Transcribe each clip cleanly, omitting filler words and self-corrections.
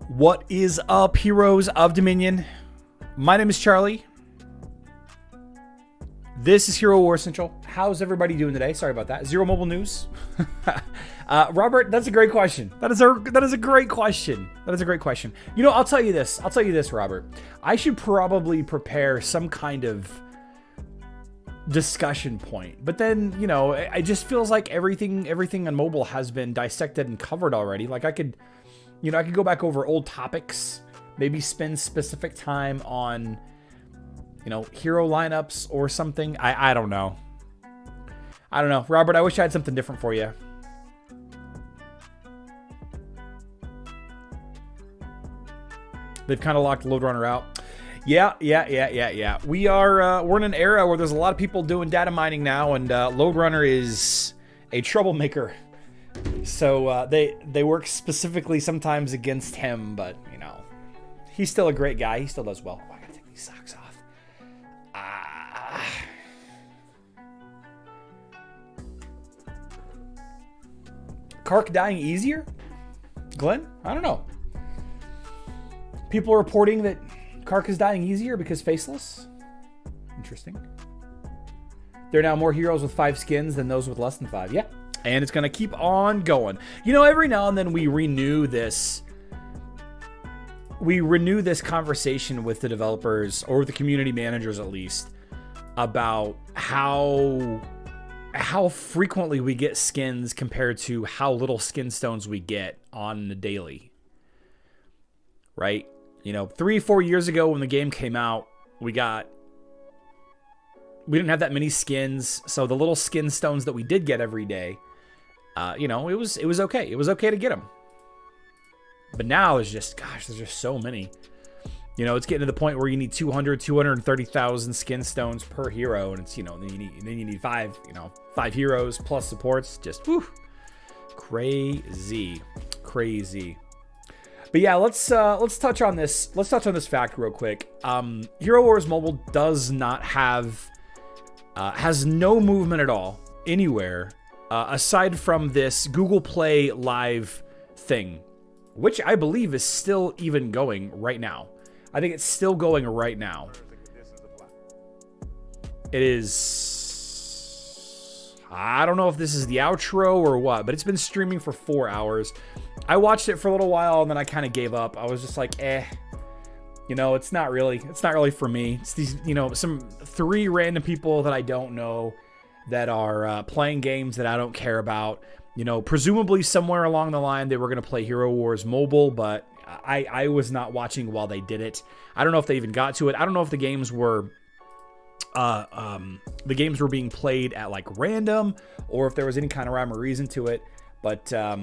What is up, heroes of Dominion? My name is Charlie. This is Hero War Central. How's everybody doing today? Sorry about that. Zero mobile news. Robert, that's a great question. That is a great question. That is a great question. You know, I'll tell you this, Robert. I should probably prepare some kind of discussion point. But then, you know, it just feels like everything on mobile has been dissected and covered already. Like I could go back over old topics, maybe spend specific time on, you know, hero lineups or something. I don't know. Robert, I wish I had something different for you. They've kind of locked Load Runner out. Yeah. We're in an era where there's a lot of people doing data mining now, and Load Runner is a troublemaker. So they work specifically sometimes against him, but, you know, he's still a great guy. He still does well. Oh, I gotta take these socks off. Kark dying easier? Glenn? I don't know. People are reporting that Kark is dying easier because faceless. Interesting. There are now more heroes with 5 skins than those with less than 5. Yeah. And it's going to keep on going. You know, every now and then we renew this conversation with the developers, or the community managers at least, about how frequently we get skins compared to how little skin stones we get on the daily. Right? You know, 3-4 years ago when the game came out, we didn't have that many skins, so the little skin stones that we did get every day, you know, it was okay. It was okay to get them. But now there's just so many. You know, it's getting to the point where you need 230,000 skin stones per hero, and it's, you know, then you need 5 heroes plus supports. Just whew, crazy. But yeah, let's touch on this. Let's touch on this fact real quick. Hero Wars Mobile does not have has no movement at all anywhere aside from this Google Play Live thing, which I believe is still even going right now. I think it's still going right now. It is... I don't know if this is the outro or what, but it's been streaming for 4 hours. I watched it for a little while and then I kind of gave up. I was just like, you know, it's not really for me. It's these, you know, some 3 random people that I don't know that are playing games that I don't care about. You know, presumably somewhere along the line they were going to play Hero Wars Mobile, but I was not watching while they did it. I don't know if they even got to it. I don't know if the games were being played at like random, or if there was any kind of rhyme or reason to it. But are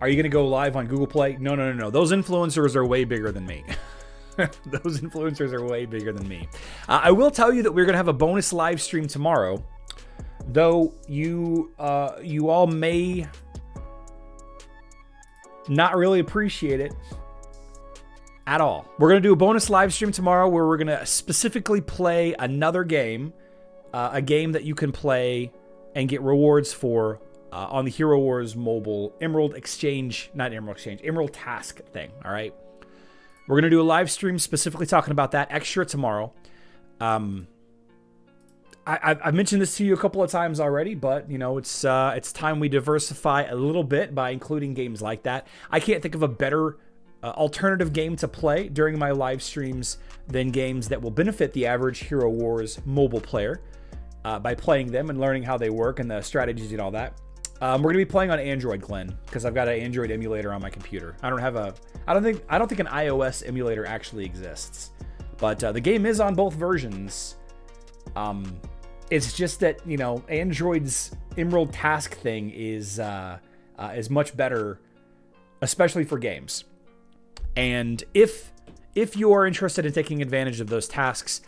you going to go live on Google Play? No. Those influencers are way bigger than me. Those influencers are way bigger than me. I will tell you that we're going to have a bonus live stream tomorrow, though you all may not really appreciate it at all. We're going to do a bonus live stream tomorrow where we're going to specifically play another game, a game that you can play and get rewards for on the Hero Wars Mobile Emerald Task thing, all right? We're going to do a live stream specifically talking about that extra tomorrow. I've mentioned this to you a couple of times already, but, you know, it's time we diversify a little bit by including games like that. I can't think of a better alternative game to play during my live streams than games that will benefit the average Hero Wars mobile player by playing them and learning how they work and the strategies and all that. We're going to be playing on Android, Glenn, because I've got an Android emulator on my computer. I don't think an iOS emulator actually exists, but the game is on both versions. It's just that, you know, Android's Emerald Task thing is much better, especially for games. And if you are interested in taking advantage of those tasks,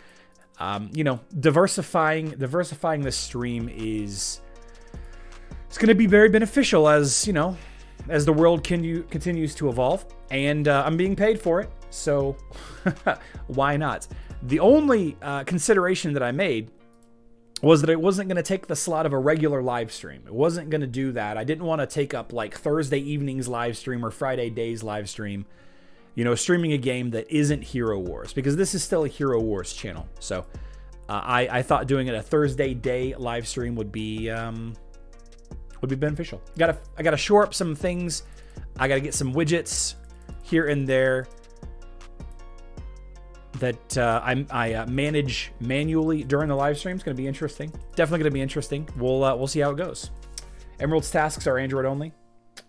you know, diversifying the stream it's going to be very beneficial as, you know, as the world continues to evolve, and I'm being paid for it, so why not? The only consideration that I made was that it wasn't going to take the slot of a regular live stream. It wasn't going to do that. I didn't want to take up like Thursday evening's live stream or Friday day's live stream. streaming a game that isn't Hero Wars, because this is still a Hero Wars channel. So I thought doing it a Thursday day live stream would be beneficial. I gotta shore up some things. I gotta get some widgets here and there that I manage manually during the live stream. It's going to be interesting. Definitely going to be interesting. We'll see how it goes. Emerald's tasks are Android only.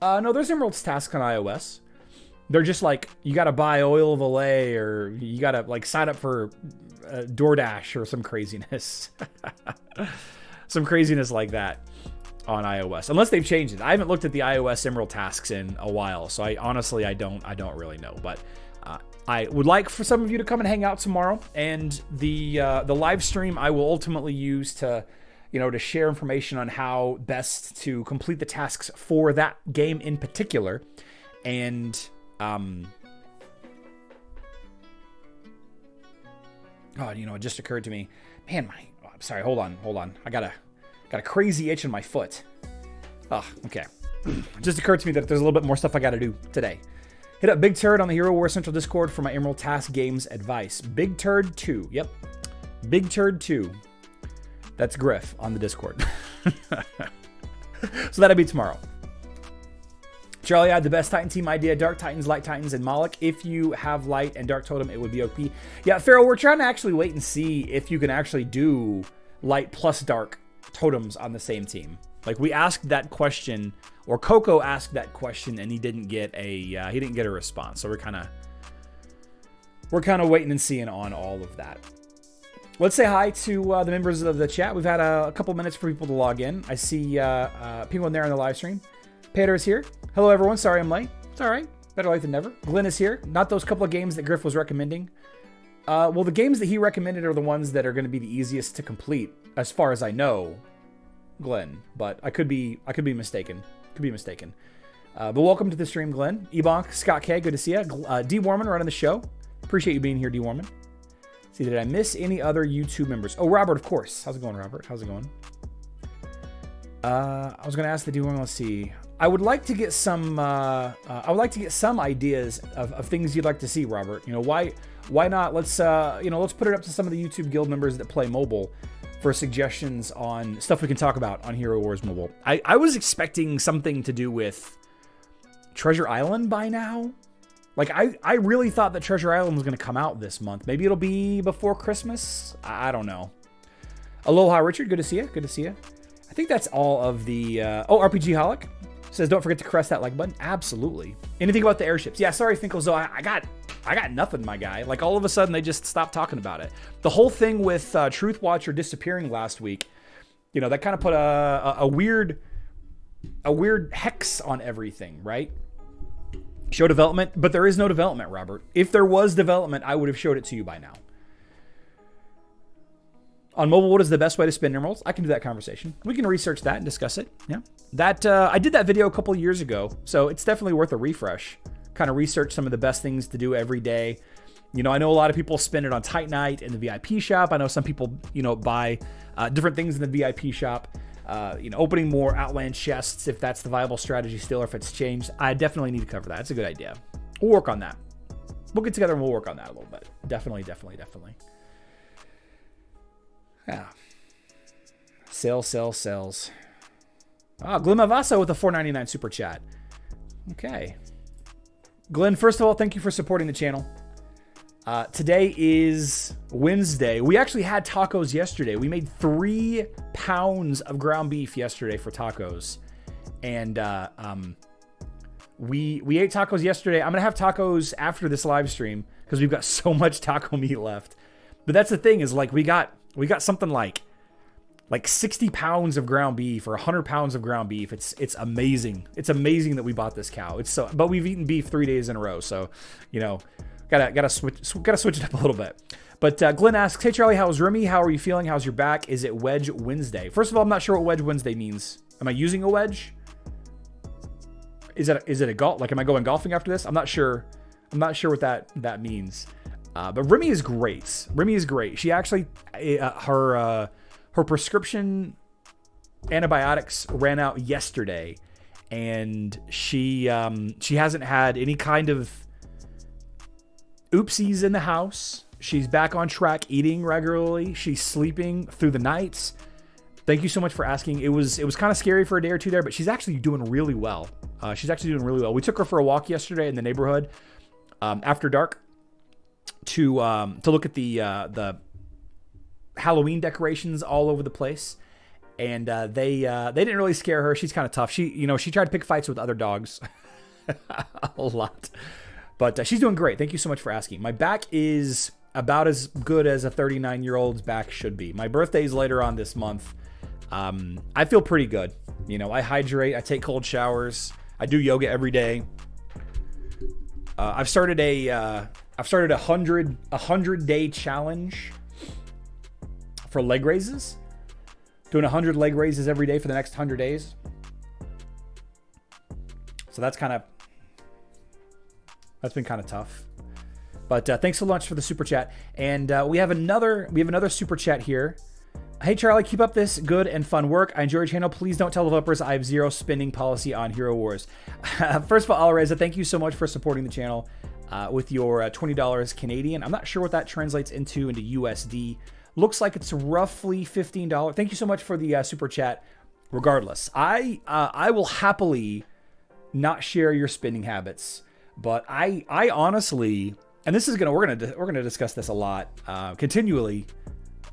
No, there's Emerald's tasks on iOS. They're just like, you got to buy oil of Olay, or you got to like sign up for DoorDash or some craziness. Some craziness like that on iOS, unless they've changed it. I haven't looked at the iOS Emerald tasks in a while, so I honestly don't really know. But I would like for some of you to come and hang out tomorrow, and the live stream I will ultimately use to share information on how best to complete the tasks for that game in particular. And it just occurred to me, man, I'm sorry, hold on. I got a crazy itch in my foot. Oh, okay. It just occurred to me that there's a little bit more stuff I got to do today. Hit up Big Turd on the Hero Wars Central Discord for my Emerald Task Games advice. Big Turd 2. Yep. Big Turd 2. That's Griff on the Discord. So that'll be tomorrow. Charlie, I had the best Titan team idea. Dark Titans, Light Titans, and Moloch. If you have Light and Dark Totem, it would be OP. Yeah, Pharaoh, we're trying to actually wait and see if you can actually do Light plus Dark Totems on the same team. Like, we asked that question, or Coco asked that question, and he didn't get a response. So we're kind of waiting and seeing on all of that. Let's say hi to the members of the chat. We've had a couple minutes for people to log in. I see people in there on the live stream. Peter is here. Hello, everyone. Sorry I'm late. It's all right. Better late than never. Glenn is here. Not those couple of games that Griff was recommending. Well, the games that he recommended are the ones that are going to be the easiest to complete, as far as I know, Glenn. But I could be mistaken. But welcome to the stream, Glenn. Ebonk, Scott K, good to see you. D. Warman running the show. Appreciate you being here, D. Warman. See, did I miss any other YouTube members? Oh, Robert, of course. How's it going, Robert? How's it going? I was going to ask the D. Warman. Let's see. I would like to get some. Some ideas of things you'd like to see, Robert. Why not? Let's put it up to some of the YouTube guild members that play mobile for suggestions on stuff we can talk about on Hero Wars Mobile. I was expecting something to do with Treasure Island by now. Like, I really thought that Treasure Island was going to come out this month. Maybe it'll be before Christmas. I don't know. Aloha, Richard. Good to see you. Good to see you. I think that's all of the... RPG Holic says, don't forget to caress that like button. Absolutely. Anything about the airships? Yeah, sorry, Finkelzo. I got nothing, my guy. Like, all of a sudden, they just stopped talking about it. The whole thing with Truth Watcher disappearing last week, that kind of put a weird hex on everything, right? Show development, but there is no development, Robert. If there was development, I would have showed it to you by now. On mobile, what is the best way to spend emeralds? I can do that conversation. We can research that and discuss it. Yeah, that I did that video a couple years ago, so it's definitely worth a refresh. Kind of research some of the best things to do every day. I know a lot of people spend it on Titanite in the VIP shop. I know some people, buy different things in the VIP shop. Opening more Outland chests, if that's the viable strategy still, or if it's changed. I definitely need to cover that. It's a good idea. We'll work on that. We'll get together and we'll work on that a little bit. Definitely. Yeah. Sales. Glenn Malvaso with a $4.99 super chat. Okay. Glenn, first of all, thank you for supporting the channel. Today is Wednesday. We actually had tacos yesterday. We made 3 pounds of ground beef yesterday for tacos. And we ate tacos yesterday. I'm going to have tacos after this live stream because we've got so much taco meat left. But that's the thing is, like, we got something like 60 pounds of ground beef or 100 pounds of ground beef. It's amazing. It's amazing that we bought this cow. But we've eaten beef 3 days in a row. So, gotta switch it up a little bit. But Glenn asks, hey Charlie, how's Remy? How are you feeling? How's your back? Is it Wedge Wednesday? First of all, I'm not sure what Wedge Wednesday means. Am I using a wedge? Is it a golf? Like, am I going golfing after this? I'm not sure. I'm not sure what that means. But Remy is great. Remy is great. She actually, her prescription antibiotics ran out yesterday, and she hasn't had any kind of Oopsie's in the house. She's back on track, eating regularly. She's sleeping through the nights. Thank you so much for asking. It was kind of scary for a day or two there, but she's actually doing really well. We took her for a walk yesterday in the neighborhood after dark to look at the Halloween decorations all over the place, and they didn't really scare her. She's kind of tough. She tried to pick fights with other dogs a lot, but she's doing great. Thank you so much for asking. My back is about as good as a 39-year-old's back should be. My birthday's later on this month. I feel pretty good. I hydrate. I take cold showers. I do yoga every day. I've started a 100-day challenge for leg raises. Doing 100 leg raises every day for the next 100 days. So that's been kind of tough. But thanks so much for the super chat. And we have another super chat here. Hey Charlie, keep up this good and fun work. I enjoy your channel. Please don't tell developers I have zero spending policy on Hero Wars. First of all, Alreza, thank you so much for supporting the channel with your $20 Canadian. I'm not sure what that translates into USD. Looks like it's roughly $15. Thank you so much for the super chat. Regardless, I will happily not share your spending habits, but I honestly, and this is we're gonna discuss this a lot continually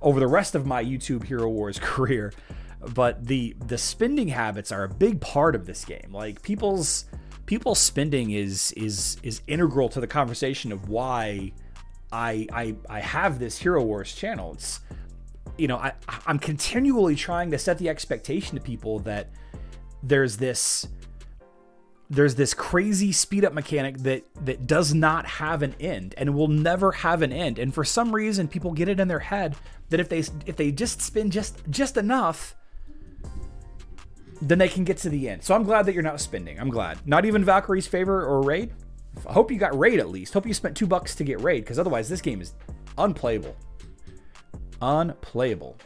over the rest of my YouTube Hero Wars career, but the spending habits are a big part of this game. Like people's spending is integral to the conversation of why I have this Hero Wars channel. It's I'm continually trying to set the expectation to people that there's this crazy speed up mechanic that does not have an end and will never have an end. And for some reason, people get it in their head that if they just spend just enough, then they can get to the end. So I'm glad that you're not spending. I'm glad. Not even Valkyrie's Favor or Raid. I hope you got Raid at least. Hope you spent $2 to get Raid, because otherwise this game is unplayable. Unplayable.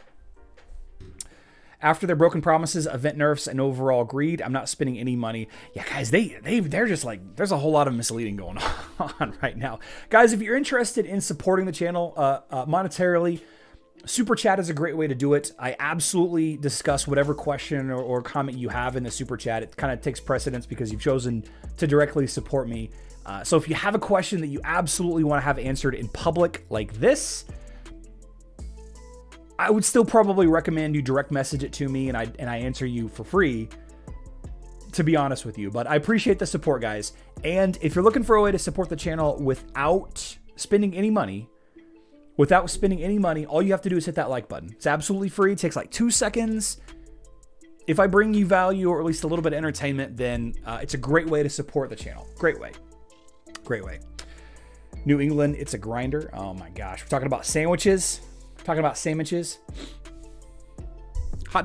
After their broken promises, event nerfs, and overall greed, I'm not spending any money. Yeah, guys, they're just like, there's a whole lot of misleading going on right now. Guys, if you're interested in supporting the channel monetarily, Super Chat is a great way to do it. I absolutely discuss whatever question or comment you have in the Super Chat. It kind of takes precedence because you've chosen to directly support me. So if you have a question that you absolutely want to have answered in public like this, I would still probably recommend you direct message it to me and I answer you for free, to be honest with you. But I appreciate the support, guys. And if you're looking for a way to support the channel without spending any money, all you have to do is hit that like button. It's absolutely free. It takes like 2 seconds. If I bring you value or at least a little bit of entertainment, then it's a great way to support the channel. Great way. Great way. New England, it's a grinder. Oh my gosh. We're talking about sandwiches. Hot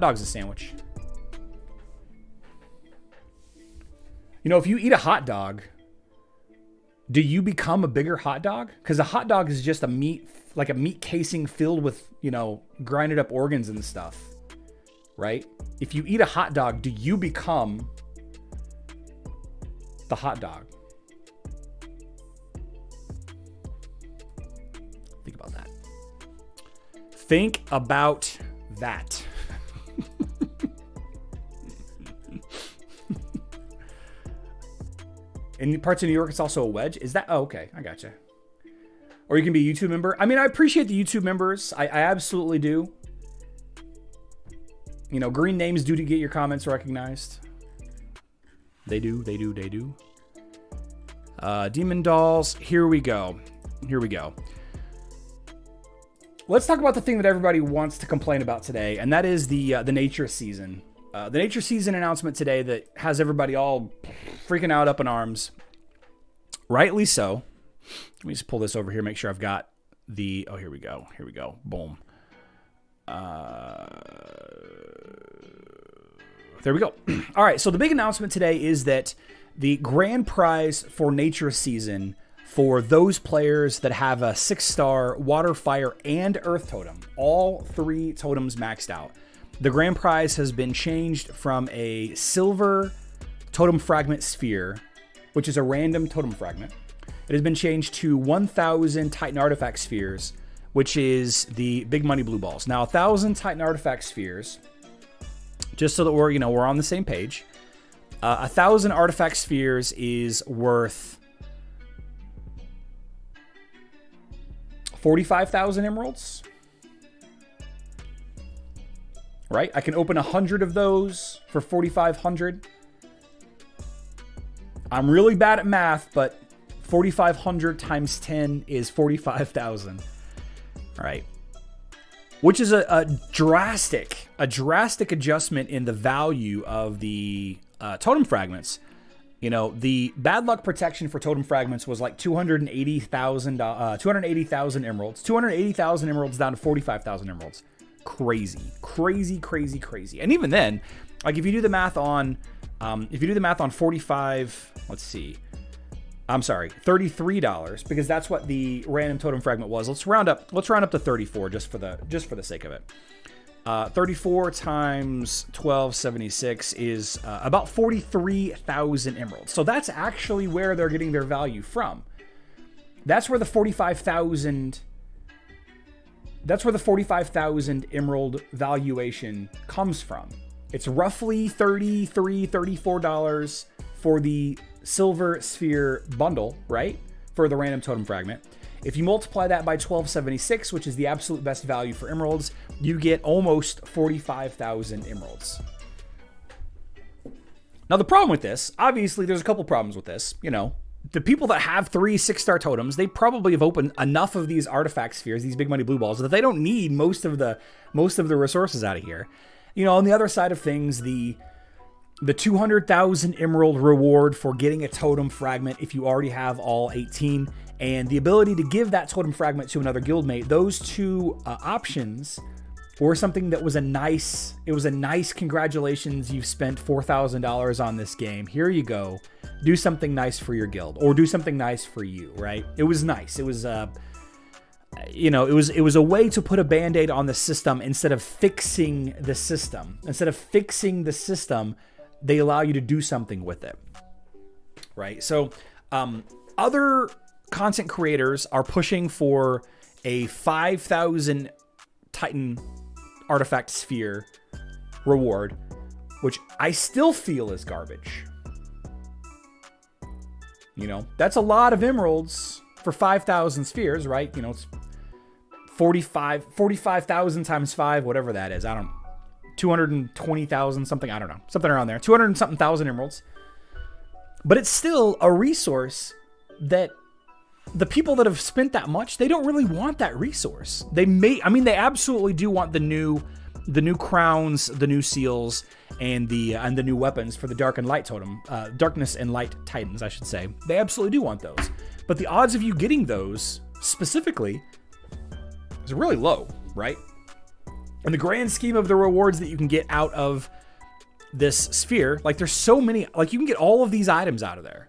dog's a sandwich. If you eat a hot dog, do you become a bigger hot dog? Because a hot dog is just a meat casing filled with, grinded up organs and stuff, right? If you eat a hot dog, do you become the hot dog? Think about that. Think about that. In parts of New York, it's also a wedge. Is that? Oh, okay. I gotcha. Or you can be a YouTube member. I mean, I appreciate the YouTube members. I absolutely do. Green names do to get your comments recognized. They do. Demon Dolls. Here we go. Let's talk about the thing that everybody wants to complain about today, and that is the nature season. The nature season announcement today that has everybody all freaking out up in arms. Rightly so. Let me just pull this over here, make sure I've got the... Oh, here we go. Boom. There we go. All right, so the big announcement today is that the grand prize for nature season for those players that have a 6-star water, fire, and earth totem, all 3 totems maxed out. The grand prize has been changed from a silver totem fragment sphere, which is a random totem fragment, It has been changed to 1,000 Titan Artifact Spheres, which is the big money blue balls. Now, 1,000 Titan Artifact Spheres, just so that we're on the same page. 1,000 Artifact Spheres is worth 45,000 emeralds. Right? I can open 100 of those for 4,500. I'm really bad at math, but 4,500 times 10 is 45,000. All right. Which is a drastic adjustment in the value of the totem fragments. You know, the bad luck protection for totem fragments was like 280,000 emeralds. 280,000 emeralds down to 45,000 emeralds. Crazy. And even then, like if you do the math on 45, let's see. I'm sorry, $33, because that's what the random totem fragment was. Let's round up to 34 just for the sake of it. 34 times 1276 is about 43,000 emeralds. So that's actually where they're getting their value from. That's where the 45,000 emerald valuation comes from. It's roughly $34 for the silver sphere bundle, right? For the random totem fragment. If you multiply that by 1276, which is the absolute best value for emeralds, you get almost 45,000 emeralds. Now, the problem with this, obviously, there's a couple problems with this. You know, the people that have 3 6-star totems, they probably have opened enough of these artifact spheres, these big money blue balls, that they don't need most of the resources out of here. You know, on the other side of things, the 200,000 emerald reward for getting a totem fragment if you already have all 18, and the ability to give that totem fragment to another guildmate, those two options were something that was a nice congratulations, you've spent $4,000 on this game. Here you go. Do something nice for your guild, or do something nice for you, right? It was nice. It was it was a way to put a band-aid on the system instead of fixing the system. Instead of fixing the system, they allow you to do something with it, right? So other content creators are pushing for a 5,000 Titan Artifact Sphere reward, which I still feel is garbage. You know, that's a lot of emeralds for 5,000 spheres, right? You know, it's 45,000 times 5, whatever that is. I don't know. 220,000 something, I don't know, something around there, 200 and something thousand emeralds. But it's still a resource that the people that have spent that much, they don't really want that resource. They absolutely do want the new crowns, the new seals, and the new weapons for the dark and light totem, darkness and light titans, I should say. They absolutely do want those. But the odds of you getting those specifically is really low, right? In the grand scheme of the rewards that you can get out of this sphere, like there's so many, like you can get all of these items out of there.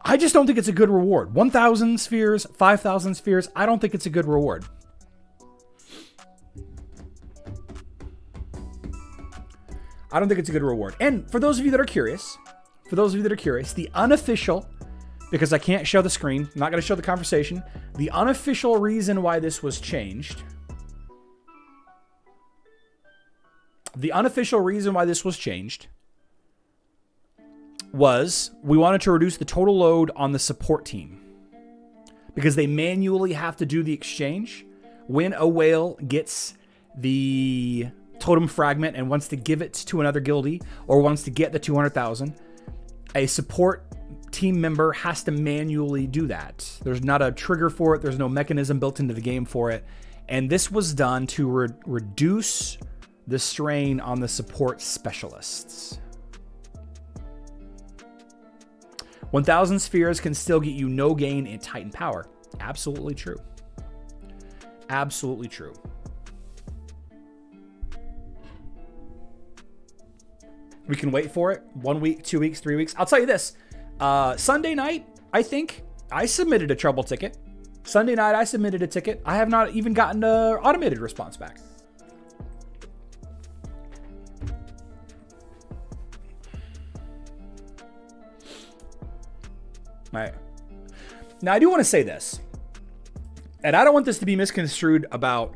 I just don't think it's a good reward. 1,000 spheres, 5,000 spheres, I don't think it's a good reward. I don't think it's a good reward. And for those of you that are curious, the unofficial, because I can't show the screen, I'm not going to show the conversation, the unofficial reason why this was changed, was we wanted to reduce the total load on the support team, because they manually have to do the exchange when a whale gets the totem fragment and wants to give it to another guildie or wants to get the 200,000. A support team member has to manually do that. There's not a trigger for it. There's no mechanism built into the game for it. And this was done to reduce the strain on the support specialists. 1,000 spheres can still get you no gain in Titan power. Absolutely true. Absolutely true. We can wait for it. 1 week, 2 weeks, 3 weeks. I'll tell you this. Sunday night, I think, I submitted a trouble ticket. Sunday night, I submitted a ticket. I have not even gotten an automated response back. All right. Now, I do want to say this, and I don't want this to be misconstrued about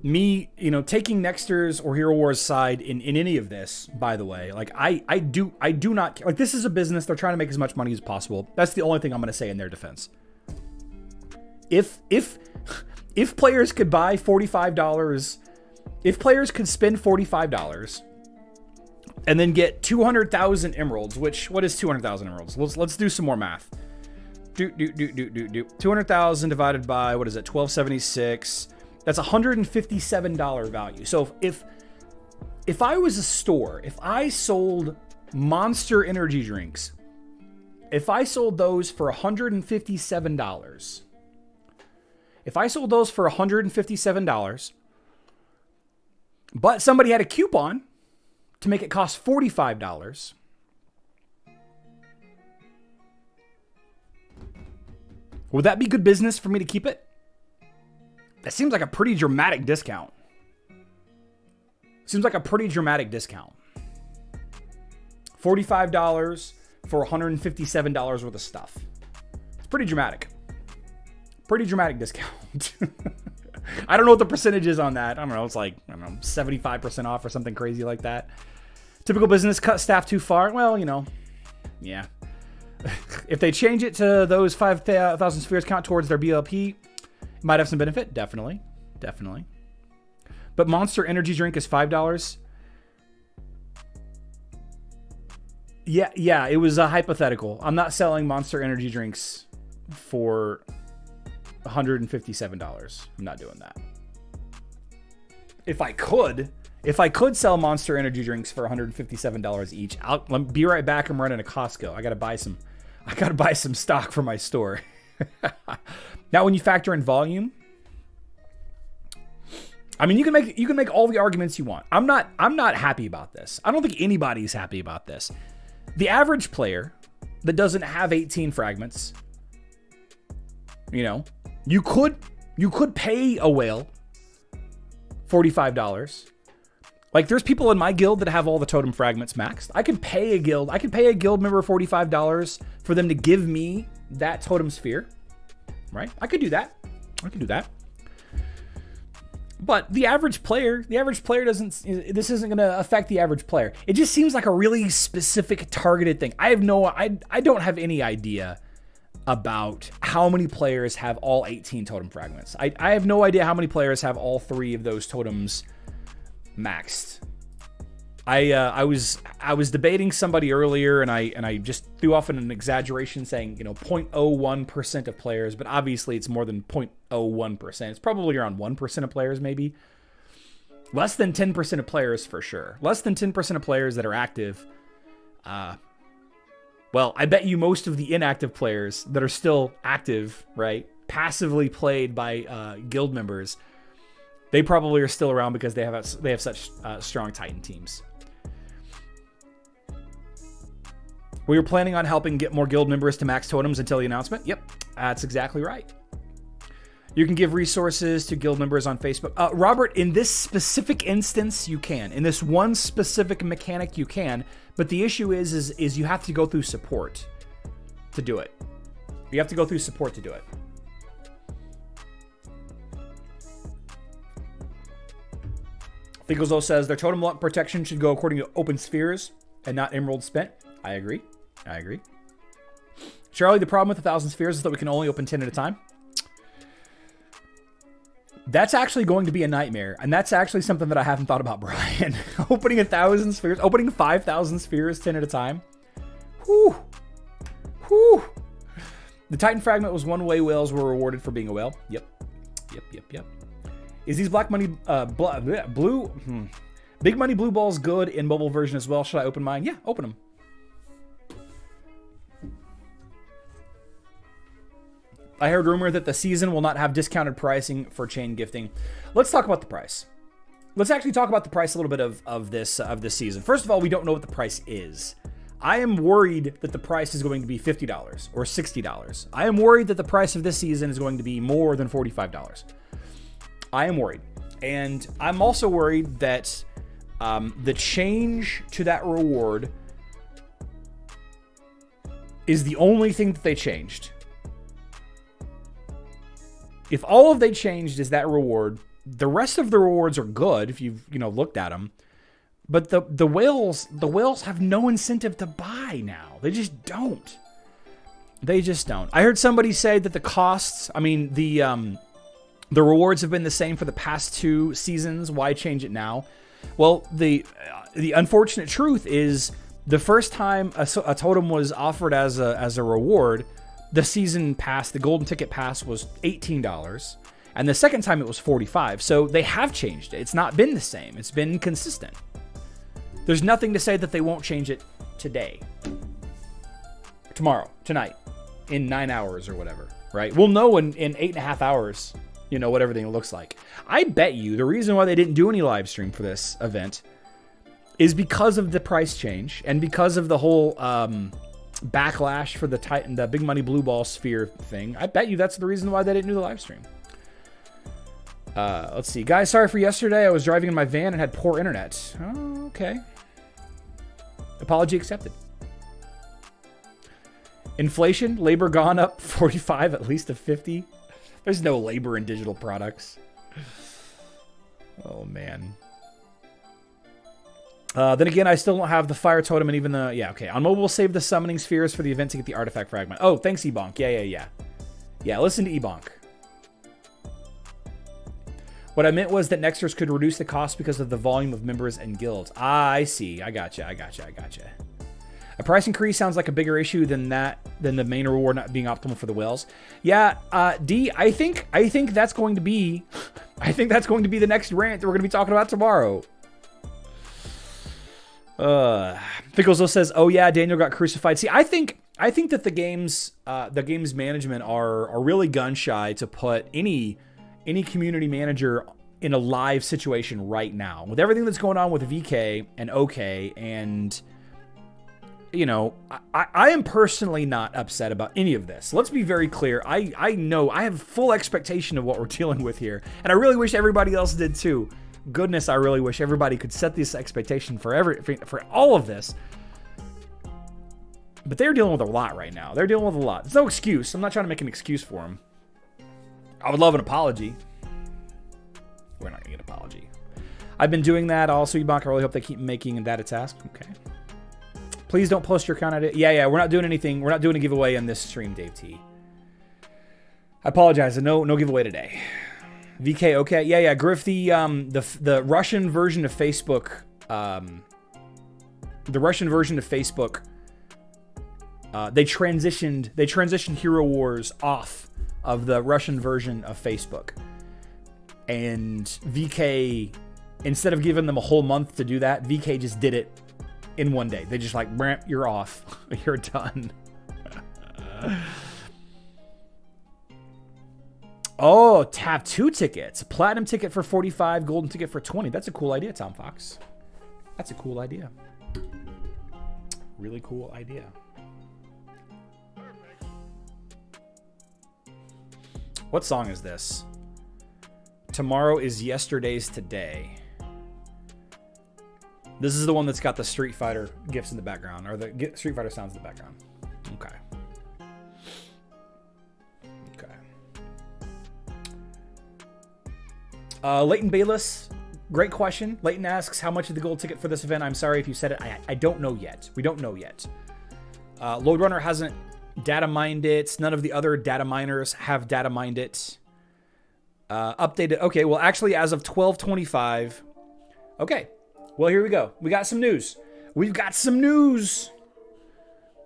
me, taking Nexter's or Hero Wars side in any of this, by the way. Like, I do not, like, this is a business. They're trying to make as much money as possible. That's the only thing I'm going to say in their defense. If players could buy $45, if players could spend $45 and then get 200,000 emeralds, what is 200,000 emeralds? Let's do some more math. 200,000 divided by, what is it, 1276. That's $157 value. So if I was a store, if I sold Monster energy drinks, if I sold those for $157, but somebody had a coupon to make it cost $45, would that be good business for me to keep it? That seems like a pretty dramatic discount. $45 for $157 worth of stuff. It's pretty dramatic. Pretty dramatic discount. I don't know what the percentage is on that. I don't know. It's like, 75% off or something crazy like that. Typical business, cut staff too far. Well, yeah. If they change it to those 5,000 spheres count towards their BLP, it might have some benefit. Definitely. But Monster energy drink is $5. Yeah, it was a hypothetical. I'm not selling Monster energy drinks for $157. I'm not doing that. If I could sell Monster energy drinks for $157 each, I'll be right back. I'm running a Costco. I gotta buy some stock for my store. Now, when you factor in volume, I mean, you can make all the arguments you want. I'm not happy about this. I don't think anybody's happy about this. The average player that doesn't have 18 fragments, you could pay a whale $45. Like, there's people in my guild that have all the totem fragments maxed. I could pay a guild member $45 for them to give me that totem sphere. Right? I could do that. But the average player doesn't, this isn't going to affect the average player. It just seems like a really specific targeted thing. I don't have any idea about how many players have all 18 totem fragments. I have no idea how many players have all 3 of those totems maxed. I was debating somebody earlier, and I just threw off an exaggeration saying 0.01% of players, but obviously it's more than 0.01%. It's probably around 1% of players, maybe less than 10% of players for sure. Less than 10% of players that are active. Well, I bet you most of the inactive players that are still active, right, passively played by guild members, they probably are still around because they have such strong Titan teams. We were planning on helping get more guild members to max totems until the announcement. Yep, that's exactly right. You can give resources to guild members on Facebook. Robert, in this specific instance, you can. In this one specific mechanic, you can. But the issue is you have to go through support to do it. You have to go through support to do it. Finkelzo says their totem luck protection should go according to open spheres and not emerald spent. I agree. Charlie, the problem with 1,000 spheres is that we can only open 10 at a time. That's actually going to be a nightmare, and that's actually something that I haven't thought about, Brian. Opening 1,000 spheres, opening 5,000 spheres 10 at a time. Whew. The Titan fragment was one way whales were rewarded for being a whale. Yep. Is these black money big money blue balls good in mobile version as well? Should I open mine? Yeah, open them. I heard rumor that the season will not have discounted pricing for chain gifting. Let's talk about the price. Let's actually talk about the price a little bit of this season. First of all, we don't know what the price is. I am worried that the price is going to be $50 or $60. I am worried that the price of this season is going to be more than $45. I am worried. And I'm also worried that the change to that reward is the only thing that they changed. if all of they changed is that reward, the rest of the rewards are good if you've, looked at them. But the whales have no incentive to buy now. They just don't. They just don't. I heard somebody say that the costs, the rewards have been the same for the past 2 seasons. Why change it now? Well, the unfortunate truth is the first time a totem was offered as a reward, the season pass, the golden ticket pass, was $18. And the second time it was $45. So they have changed it. It's not been the same. It's been consistent. There's nothing to say that they won't change it today, tomorrow, tonight, in 9 hours or whatever, right? We'll know in 8.5 hours, what everything looks like. I bet you the reason why they didn't do any live stream for this event is because of the price change and because of the whole backlash for the big money blue ball sphere thing. I bet you that's the reason why they didn't do the live stream. Let's see. Guys, sorry for yesterday. I was driving in my van and had poor internet. Oh, okay. Apology accepted. Inflation, labor gone up 45, at least to 50. There's no labor in digital products. Oh, man. Then again, I still don't have the fire totem and even the... Yeah, okay. On mobile, save the summoning spheres for the event to get the artifact fragment. Oh, thanks, Ebonk. Yeah. Yeah, listen to Ebonk. What I meant was that Nexters could reduce the cost because of the volume of members and guilds. Ah, I see. I gotcha. A price increase sounds like a bigger issue than the main reward not being optimal for the whales. Yeah, D, I think that's going to be the next rant that we're going to be talking about tomorrow. Fickles says, "Oh yeah, Daniel got crucified." See, I think that the game's management are really gun shy to put any community manager in a live situation right now with everything that's going on with VK and OK. And I am personally not upset about any of this. Let's be very clear. I know I have full expectation of what we're dealing with here, and I really wish everybody else did too. Goodness, I really wish everybody could set this expectation for all of this. But they're dealing with a lot right now. They're dealing with a lot. There's no excuse. I'm not trying to make an excuse for them. I would love an apology. We're not going to get an apology. I've been doing that also, Ebonk. I really hope they keep making that a task. Okay. Please don't post your account ID. Yeah, we're not doing anything. We're not doing a giveaway on this stream, Dave T. I apologize. No giveaway today. VK, okay. Yeah. Griff, the Russian version of Facebook, they transitioned Hero Wars off of the Russian version of Facebook. And VK, instead of giving them a whole month to do that, VK just did it in one day. They just like, Rant, you're off. You're done. Oh, tap 2 tickets. Platinum ticket for 45, golden ticket for 20. That's a cool idea, Tom Fox. That's a cool idea. Really cool idea. What song is this? Tomorrow is yesterday's today. This is the one that's got the Street Fighter gifs in the background, or the Street Fighter sounds in the background. Okay. Leighton Bayless, great question. Leighton asks, how much is the gold ticket for this event? I'm sorry if you said it. I don't know yet. We don't know yet. Loadrunner hasn't data mined it. None of the other data miners have data mined it. Updated. Okay, well, actually, as of 12/25. Okay, well, here we go. We got some news. We've got some news.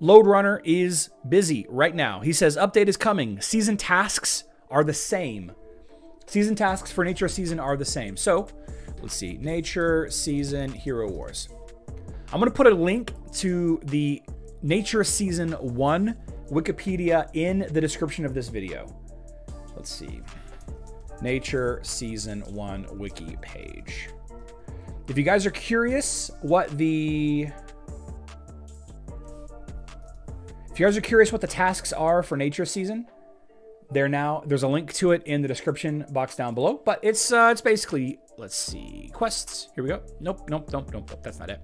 Loadrunner is busy right now. He says, update is coming. Season tasks are the same. Season tasks for Nature Season are the same. So, let's see. Nature Season Hero Wars. I'm going to put a link to the Nature Season 1 Wikipedia in the description of this video. Let's see. Nature Season 1 Wiki page. If you guys are curious what the... If you guys are curious what the tasks are for Nature Season, there's a link to it in the description box down below. But it's basically, let's see, quests. Here we go. Nope. That's not it.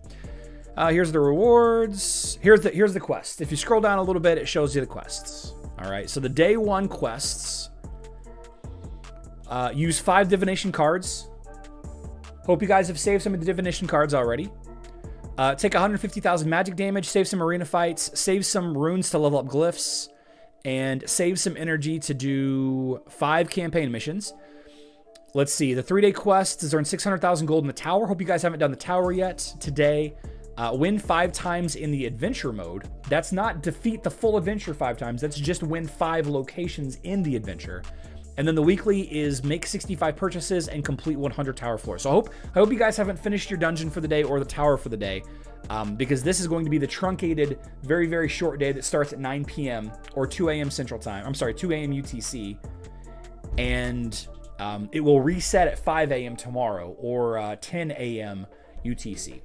Here's the rewards. Here's the quest. If you scroll down a little bit, it shows you the quests. All right. So the day 1 quests Use 5 divination cards. Hope you guys have saved some of the divination cards already. Take 150,000 magic damage, save some arena fights, save some runes to level up glyphs, and save some energy to do 5 campaign missions. Let's see. The 3-day quest is earn 600,000 gold in the tower. Hope you guys haven't done the tower yet today. Win 5 times in the adventure mode. That's not defeat the full adventure 5 times. That's just win 5 locations in the adventure. And then the weekly is make 65 purchases and complete 100 tower floors. So I hope you guys haven't finished your dungeon for the day or the tower for the day, because this is going to be the truncated, very, very short day that starts at 9 p.m. or 2 a.m. Central Time. I'm sorry, 2 a.m. UTC. And it will reset at 5 a.m. tomorrow or 10 a.m. UTC.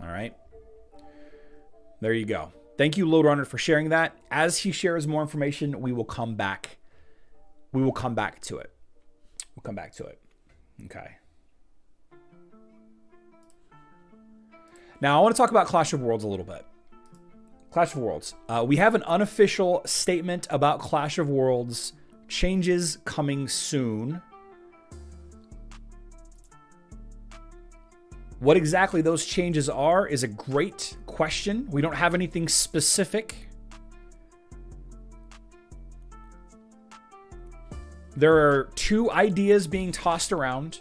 All right. There you go. Thank you, Loadrunner, for sharing that. As he shares more information, we will come back. We will come back to it. We'll come back to it. Okay. Now, I want to talk about Clash of Worlds a little bit. Clash of Worlds. We have an unofficial statement about Clash of Worlds changes coming soon. What exactly those changes are is a great question. We don't have anything specific. There are 2 ideas being tossed around.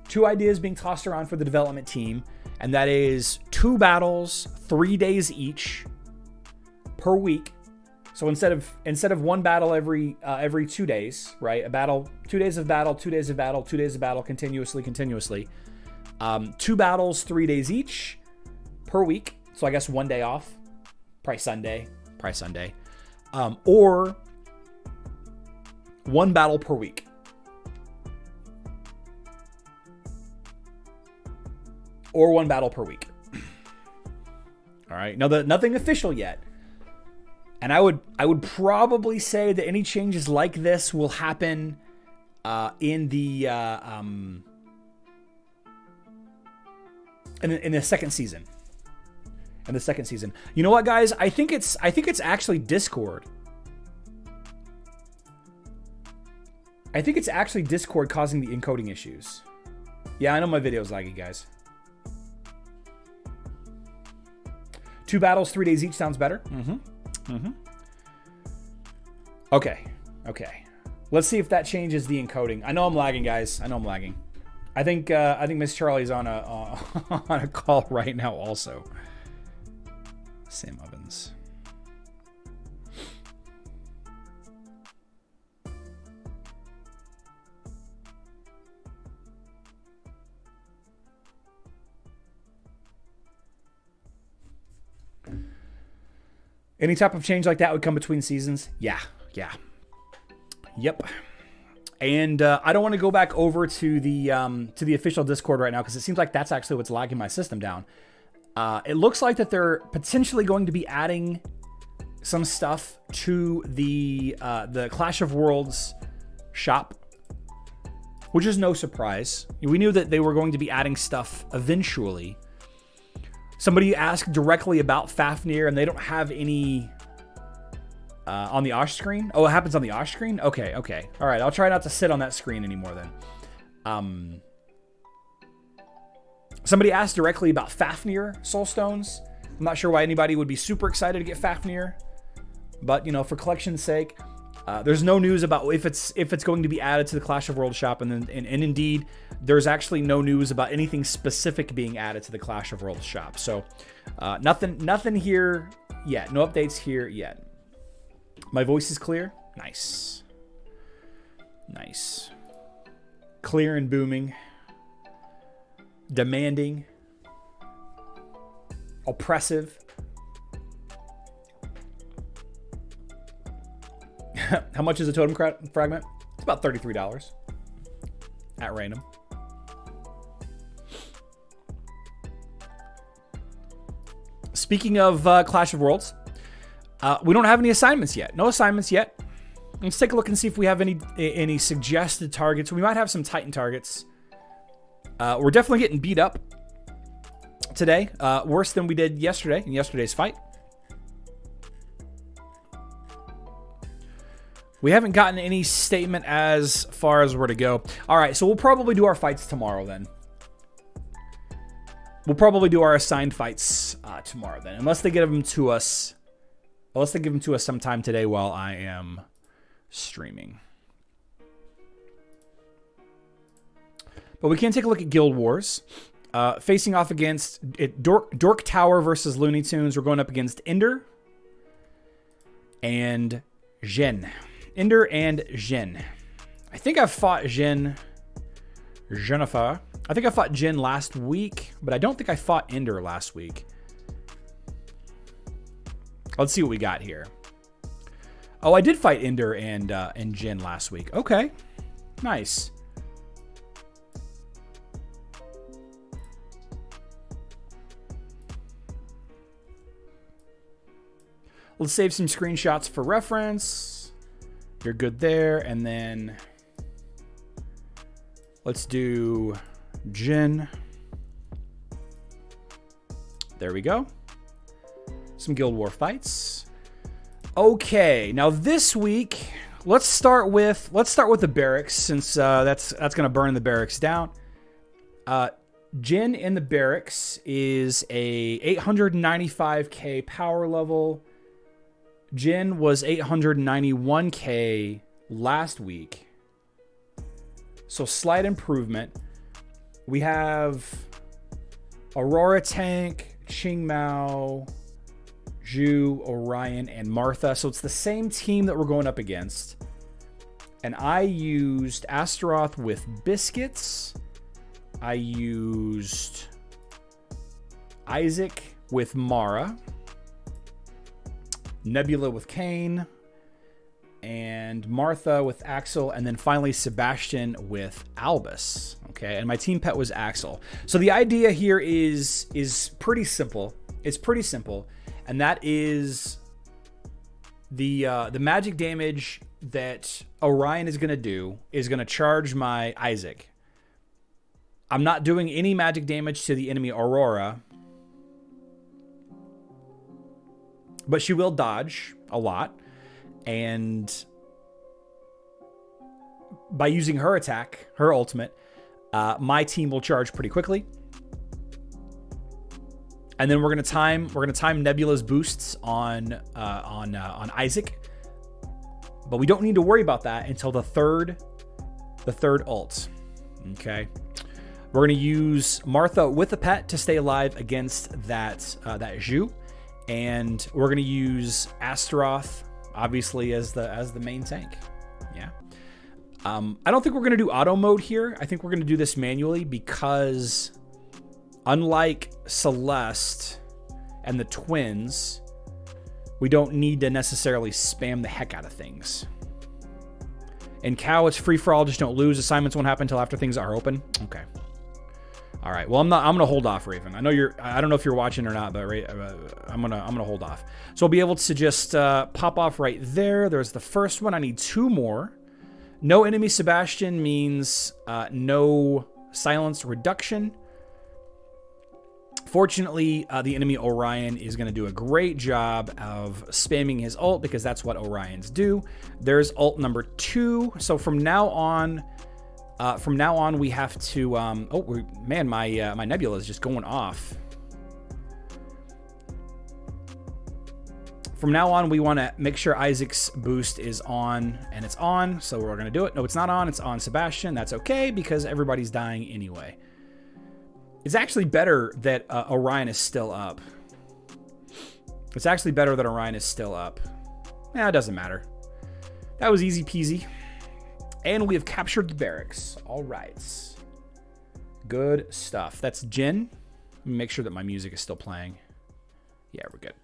2 ideas being tossed around for the development team, and that is 2 battles, 3 days each per week. So instead of 1 battle every 2 days, right? A battle, 2 days of battle, 2 days of battle, 2 days of battle, continuously. 2 battles, 3 days each per week. So I guess 1 day off. Probably Sunday. Or 1 battle per week. Or 1 battle per week. All right. Now, nothing official yet. And I would probably say that any changes like this will happen in the second season. In the second season. You know what, guys? I think it's actually Discord. I think it's actually Discord causing the encoding issues. Yeah, I know my video's laggy, guys. 2 battles, 3 days each sounds better. Okay. Let's see if that changes the encoding. I know I'm lagging, guys. I think Miss Charlie's on a call right now also. Sam Ovens. Any type of change like that would come between seasons? Yeah. Yep. And I don't want to go back over to the official Discord right now because it seems like that's actually what's lagging my system down. It looks like that they're potentially going to be adding some stuff to the Clash of Worlds shop, which is no surprise. We knew that they were going to be adding stuff eventually. Somebody asked directly about Fafnir, and they don't have any on the Osh screen. Oh, it happens on the Osh screen? Okay. All right, I'll try not to sit on that screen anymore then. Somebody asked directly about Fafnir Soulstones. I'm not sure why anybody would be super excited to get Fafnir, but for collection's sake, there's no news about if it's going to be added to the Clash of Worlds shop, and indeed, there's actually no news about anything specific being added to the Clash of Worlds shop. So, nothing here yet. No updates here yet. My voice is clear. Nice. Clear and booming. Demanding. Oppressive. How much is a totem fragment? It's about $33 at random. Speaking of Clash of Worlds, we don't have any assignments yet. No assignments yet. Let's take a look and see if we have any suggested targets. We might have some Titan targets. We're definitely getting beat up today. Worse than we did yesterday in yesterday's fight. We haven't gotten any statement as far as where to go. All right, so we'll probably do our fights tomorrow then. We'll probably do our assigned fights tomorrow then, unless they give them to us. Unless they give them to us sometime today while I am streaming. But we can take a look at Guild Wars. Facing off against Dork Tower versus Looney Tunes. We're going up against Ender and Jen. Ender and Jen. I think I've fought Jennifer. I think I fought Jen last week, but I don't think I fought Ender last week. Let's see what we got here. Oh, I did fight Ender and Jen last week. Okay, nice. Let's save some screenshots for reference. You're good there. And then let's do Jin. There we go. Some Guild War fights. Okay, now this week, let's start with the barracks, since that's gonna burn the barracks down. Jin in the barracks is a 895k power level. Jin was 891k last week. So slight improvement. We have Aurora Tank, Qingmao, Zhu, Orion, and Martha. So it's the same team that we're going up against. And I used Astaroth with Biscuits. I used Isaac with Mara. Nebula with Kane, and Martha with Axel, and then finally Sebastian with Albus. Okay, and my team pet was Axel. So the idea here is pretty simple. It's pretty simple, and that is the magic damage that Orion is gonna do is gonna charge my Isaac. I'm not doing any magic damage to the enemy Aurora, but she will dodge a lot, and by using her attack, her ultimate, my team will charge pretty quickly. And then we're gonna time Nebula's boosts on Isaac, but we don't need to worry about that until the third ult. Okay, we're gonna use Martha with a pet to stay alive against that Zhu. And we're going to use Astaroth, obviously, as the main tank. Yeah. I don't think we're going to do auto mode here. I think we're going to do this manually because unlike Celeste and the twins, we don't need to necessarily spam the heck out of things. In Cow, it's free for all, just don't lose. Assignments won't happen until after things are open. Okay. All right. Well, I'm gonna hold off, Raven. I don't know if you're watching or not, but I'm gonna hold off. So I'll be able to just pop off right there. There's the first one. I need two more. No enemy Sebastian means no silence reduction. Fortunately, the enemy Orion is going to do a great job of spamming his ult because that's what Orions do. There's ult number 2. So from now on, we have to. My Nebula is just going off. From now on, we want to make sure Isaac's boost is on, and it's on. So we're going to do it. No, it's not on. It's on Sebastian. That's okay because everybody's dying anyway. It's actually better that Orion is still up. It's actually better that Orion is still up. It doesn't matter. That was easy peasy. And we have captured the barracks. All right. Good stuff. That's Jin. Let me make sure that my music is still playing. Yeah, we're good.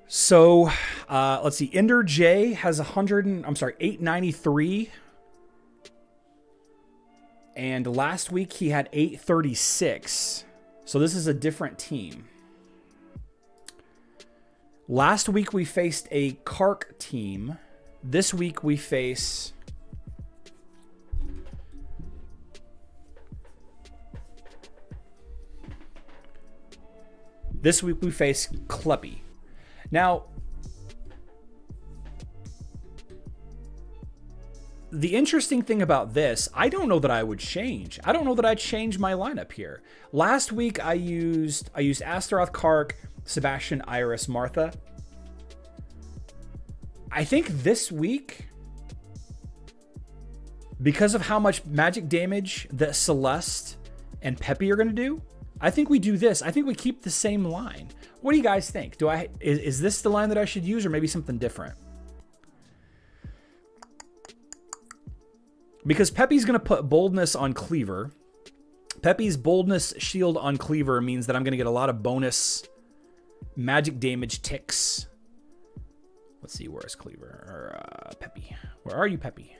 So, let's see. Ender J has 893. And last week he had 836. So this is a different team. Last week we faced a Kark team. This week we face This week we face Kleppy. Now, the interesting thing about this, I don't know that I would change. I don't know that I'd change my lineup here. Last week I used Astaroth, Kark, Sebastian, Iris, Martha. I think this week, because of how much magic damage that Celeste and Peppy are going to do, I think we do this. I think we keep the same line. What do you guys think? Is this the line that I should use, or maybe something different? Because Peppy's going to put boldness on Cleaver. Peppy's boldness shield on Cleaver means that I'm going to get a lot of bonus magic damage ticks. Let's see, where's Cleaver? Or Peppy. Where are you, Peppy?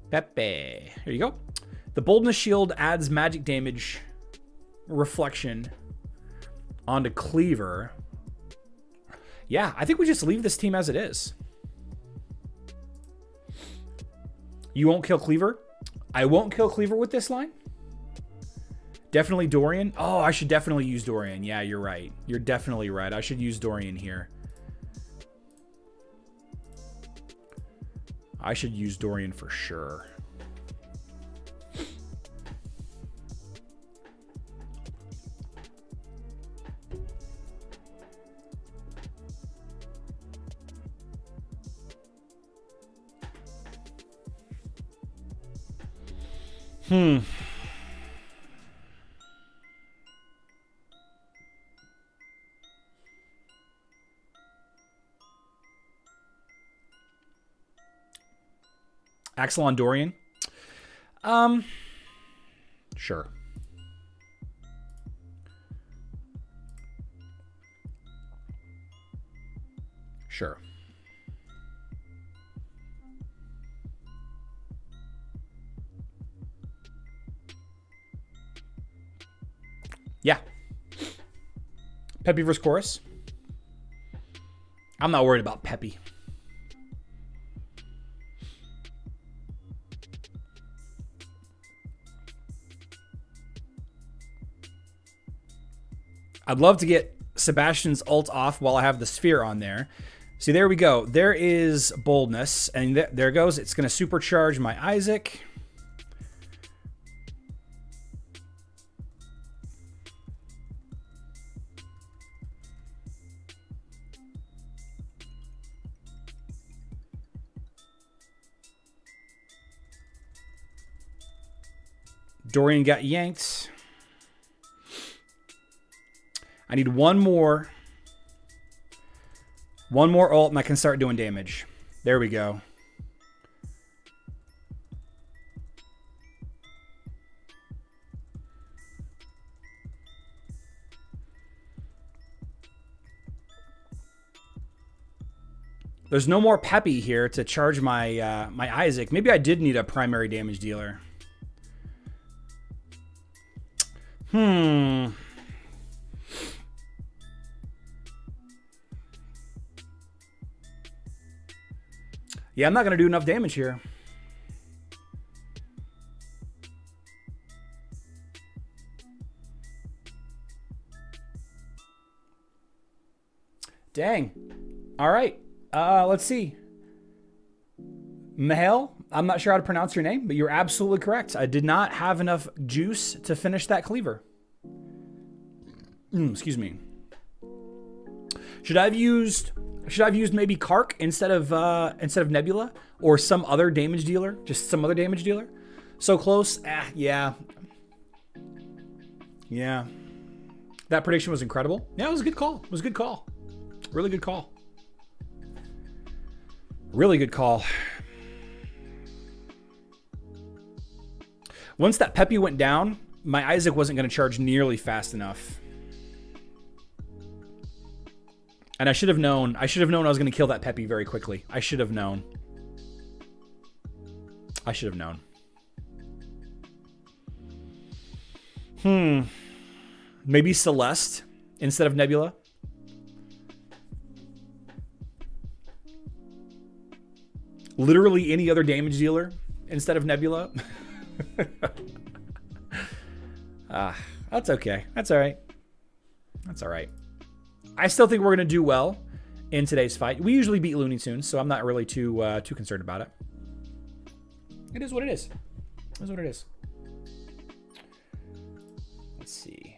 Pepe. Here you go. The boldness shield adds magic damage reflection onto Cleaver. Yeah, I think we just leave this team as it is. You won't kill Cleaver? I won't kill Cleaver with this line. Definitely Dorian. Oh, I should definitely use Dorian. Yeah, you're right. You're definitely right. I should use Dorian here. I should use Dorian for sure. Axelon Dorian. Sure. Sure. Yeah. Peppy versus Chorus. I'm not worried about Peppy. I'd love to get Sebastian's ult off while I have the sphere on there. See, there we go. There is boldness, and there it goes. It's going to supercharge my Isaac. Dorian got yanked. I need one more ult and I can start doing damage. There we go. There's no more Peppy here to charge my my Isaac. Maybe I did need a primary damage dealer. Yeah, I'm not going to do enough damage here. Dang. All right. Let's see. Mahel, I'm not sure how to pronounce your name, but you're absolutely correct. I did not have enough juice to finish that cleaver. Excuse me. Should I have used maybe Kark instead of Nebula, or some other damage dealer? Just some other damage dealer? So close. Yeah. Yeah. That prediction was incredible. Yeah, it was a good call. It was a good call. Really good call. Really good call. Once that Peppy went down, my Isaac wasn't going to charge nearly fast enough. And I should have known. I should have known I was going to kill that Peppy very quickly. I should have known. I should have known. Maybe Celeste instead of Nebula. Literally any other damage dealer instead of Nebula. That's okay. That's all right. That's all right. I still think we're going to do well in today's fight. We usually beat Looney Tunes, so I'm not really too concerned about it. It is what it is. It is what it is. Let's see.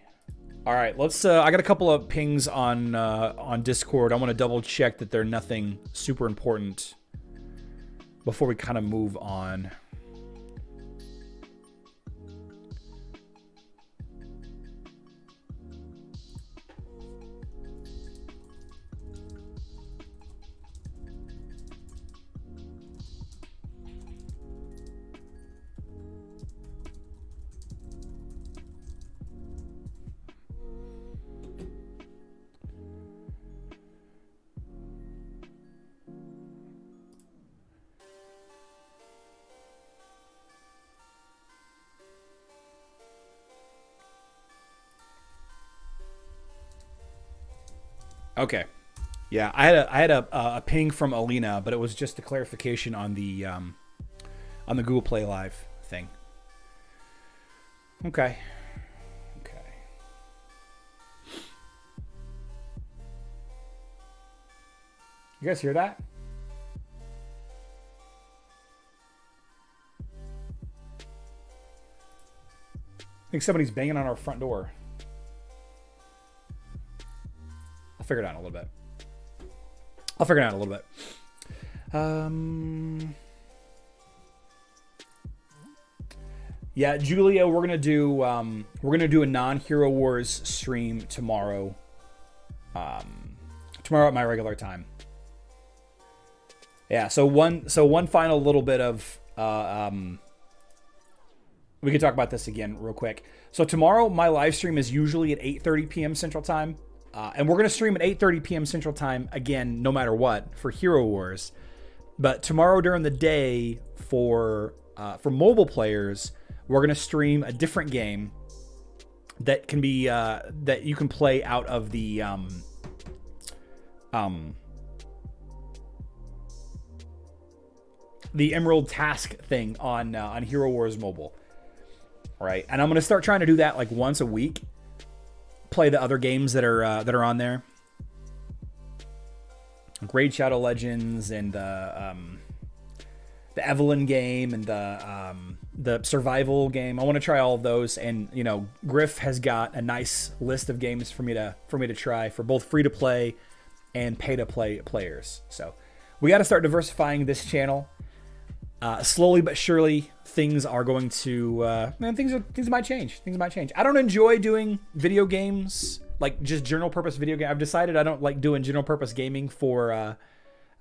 All right, let's. I got a couple of pings on Discord. I want to double check that they're nothing super important before we kind of move on. Okay. Yeah, I had a ping from Alina, but it was just a clarification on the Google Play Live thing. Okay. Okay. You guys hear that? I think somebody's banging on our front door. I'll figure it out in a little bit. Yeah, Julia, we're gonna do a non-Hero Wars stream tomorrow. Tomorrow at my regular time. Yeah, so one final little bit of we can talk about this again real quick. So tomorrow my live stream is usually at 8:30 p.m. Central Time. And we're going to stream at 8:30 p.m. Central Time, again, no matter what, for Hero Wars. But tomorrow during the day, for mobile players, we're going to stream a different game that can be that you can play out of the Emerald Task thing on Hero Wars Mobile. All right, and I'm going to start trying to do that like once a week. Play the other games that are on there. Raid Shadow Legends and the Evelyn game and the survival game. I want to try all of those, and you know, Griff has got a nice list of games for me to try for both free to play and pay to play players. So we got to start diversifying this channel. Slowly but surely, things are going to things might change. Things might change. I don't enjoy doing video games, like just general purpose video game. I've decided I don't like doing general purpose gaming for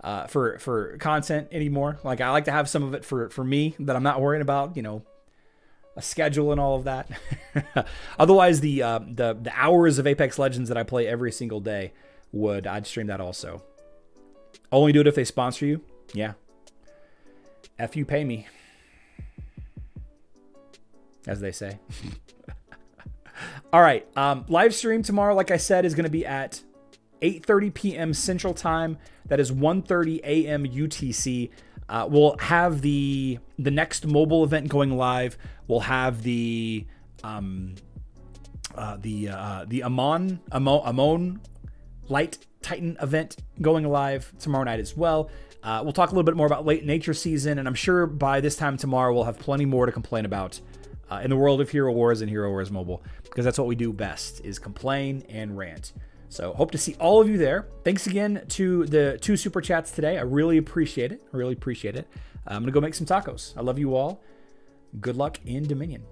content anymore. Like I like to have some of it for me, that I'm not worrying about, you know, a schedule and all of that. Otherwise, the hours of Apex Legends that I play every single day, I'd stream that also. Only do it if they sponsor you. Yeah. F you pay me, as they say. All right. Live stream tomorrow, like I said, is going to be at 8:30 p.m. Central Time. That is 1:30 a.m. UTC. We'll have the next mobile event going live. We'll have the Amon Light Titan event going live tomorrow night as well. We'll talk a little bit more about late nature season, and I'm sure by this time tomorrow we'll have plenty more to complain about in the world of Hero Wars and Hero Wars Mobile, because that's what we do best, is complain and rant. So hope to see all of you there. Thanks again to the 2 super chats today. I really appreciate it. I'm going to go make some tacos. I love you all. Good luck in Dominion.